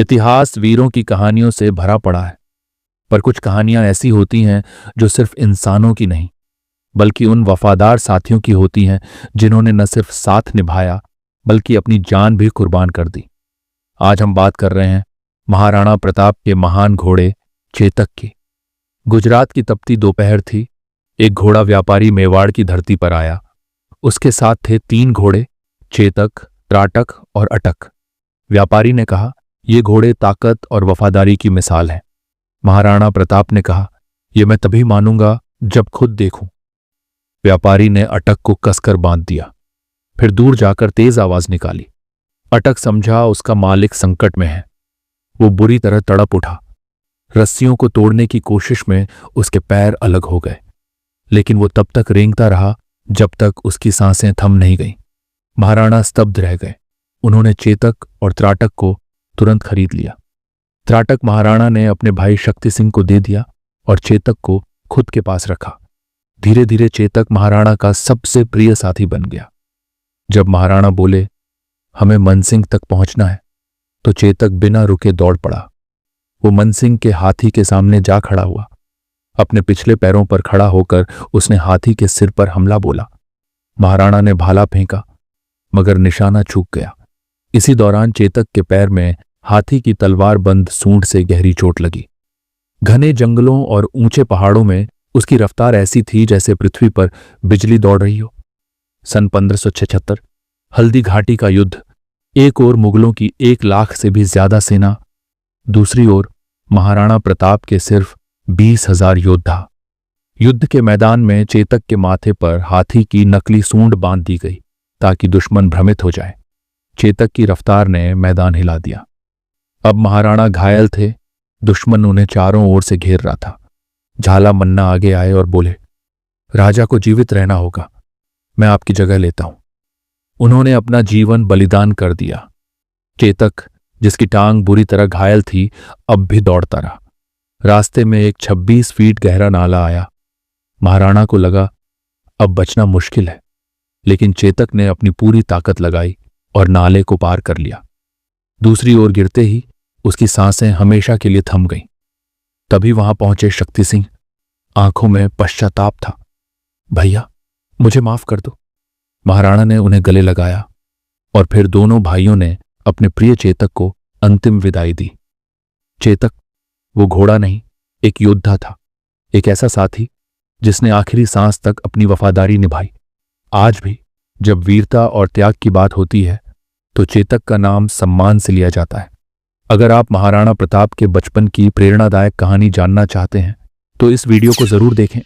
इतिहास वीरों की कहानियों से भरा पड़ा है, पर कुछ कहानियां ऐसी होती हैं जो सिर्फ इंसानों की नहीं बल्कि उन वफादार साथियों की होती हैं जिन्होंने न सिर्फ साथ निभाया बल्कि अपनी जान भी कुर्बान कर दी। आज हम बात कर रहे हैं महाराणा प्रताप के महान घोड़े चेतक की। गुजरात की तपती दोपहर थी। एक घोड़ा व्यापारी मेवाड़ की धरती पर आया। उसके साथ थे 3 घोड़े, चेतक, त्राटक और अटक। व्यापारी ने कहा, ये घोड़े ताकत और वफादारी की मिसाल हैं। महाराणा प्रताप ने कहा, यह मैं तभी मानूंगा जब खुद देखूं। व्यापारी ने अटक को कसकर बांध दिया, फिर दूर जाकर तेज आवाज निकाली। अटक समझा उसका मालिक संकट में है। वो बुरी तरह तड़प उठा। रस्सियों को तोड़ने की कोशिश में उसके पैर अलग हो गए, लेकिन वो तब तक रेंगता रहा जब तक उसकी सांसें थम नहीं गईं। महाराणा स्तब्ध रह गए। उन्होंने चेतक और त्राटक को तुरंत खरीद लिया। त्राटक महाराणा ने अपने भाई शक्ति सिंह को दे दिया और चेतक को खुद के पास रखा। धीरे धीरे चेतक महाराणा का सबसे प्रिय साथी बन गया। जब महाराणा बोले, हमें मनसिंह तक पहुंचना है, तो चेतक बिना रुके दौड़ पड़ा। वो मनसिंह के हाथी के सामने जा खड़ा हुआ। अपने पिछले पैरों पर खड़ा होकर उसने हाथी के सिर पर हमला बोला। महाराणा ने भाला फेंका, मगर निशाना चूक गया। इसी दौरान चेतक के पैर में हाथी की तलवार बंद सूंड से गहरी चोट लगी। घने जंगलों और ऊंचे पहाड़ों में उसकी रफ्तार ऐसी थी जैसे पृथ्वी पर बिजली दौड़ रही हो। सन 1576 हल्दी घाटी का युद्ध। एक ओर मुगलों की 1 लाख से भी ज्यादा सेना, दूसरी ओर महाराणा प्रताप के सिर्फ 20,000 योद्धा। युद्ध के मैदान में चेतक के माथे पर हाथी की नकली सूंड बांध दी गई ताकि दुश्मन भ्रमित हो जाए। चेतक की रफ्तार ने मैदान हिला दिया। अब महाराणा घायल थे। दुश्मन उन्हें चारों ओर से घेर रहा था। झाला मन्ना आगे आए और बोले, राजा को जीवित रहना होगा, मैं आपकी जगह लेता हूं। उन्होंने अपना जीवन बलिदान कर दिया। चेतक, जिसकी टांग बुरी तरह घायल थी, अब भी दौड़ता रहा। रास्ते में एक 26 फीट गहरा नाला आया। महाराणा को लगा अब बचना मुश्किल है, लेकिन चेतक ने अपनी पूरी ताकत लगाई और नाले को पार कर लिया। दूसरी ओर गिरते ही उसकी सांसें हमेशा के लिए थम गईं। तभी वहां पहुंचे शक्ति सिंह। आंखों में पश्चाताप था। भैया, मुझे माफ कर दो। महाराणा ने उन्हें गले लगाया और फिर दोनों भाइयों ने अपने प्रिय चेतक को अंतिम विदाई दी। चेतक वो घोड़ा नहीं, एक योद्धा था, एक ऐसा साथी जिसने आखिरी सांस तक अपनी वफादारी निभाई। आज भी जब वीरता और त्याग की बात होती है तो चेतक का नाम सम्मान से लिया जाता है। अगर आप महाराणा प्रताप के बचपन की प्रेरणादायक कहानी जानना चाहते हैं तो इस वीडियो को जरूर देखें।